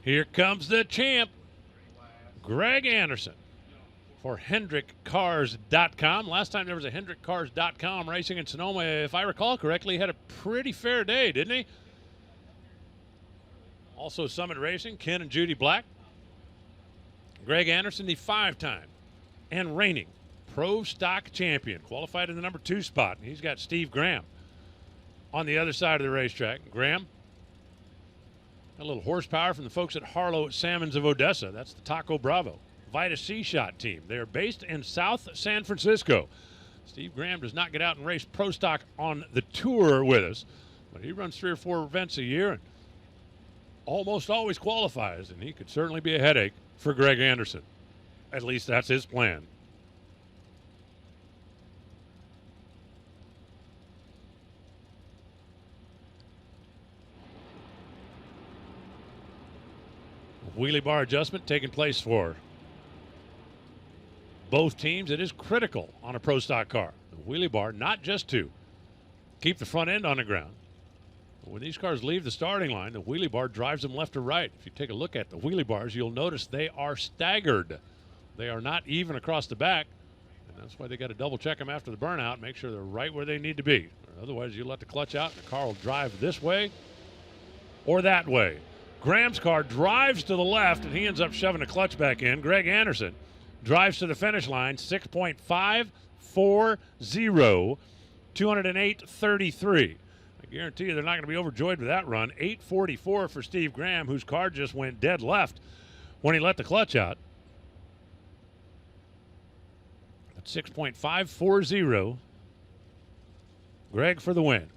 Here comes the champ, Greg Anderson, for HendrickCars.com. Last time there was a HendrickCars.com racing in Sonoma, if I recall correctly, he had a pretty fair day, didn't he? Also Summit Racing, Ken and Judy Black. Greg Anderson, the 5-time and reigning Pro Stock champion, qualified in the number 2 spot. And he's got Steve Graham on the other side of the racetrack. Graham, a little horsepower from the folks at Harlow Salmons of Odessa. That's the Taco Bravo Vita C-Shot team. They are based in South San Francisco. Steve Graham does not get out and race Pro Stock on the tour with us, but he runs 3 or 4 events a year and almost always qualifies, and he could certainly be a headache for Greg Anderson. At least that's his plan. Wheelie bar adjustment taking place for both teams. It is critical on a Pro Stock car. The wheelie bar, not just to keep the front end on the ground. But when these cars leave the starting line, the wheelie bar drives them left to right. If you take a look at the wheelie bars, you'll notice they are staggered. They are not even across the back, and that's why they got to double check them after the burnout, make sure they're right where they need to be. Otherwise, you let the clutch out, and the car will drive this way or that way. Graham's car drives to the left, and he ends up shoving the clutch back in. Greg Anderson drives to the finish line, 6.540, 208.33. I guarantee you they're not going to be overjoyed with that run. 8.44 for Steve Graham, whose car just went dead left when he let the clutch out. But 6.540, Greg for the win.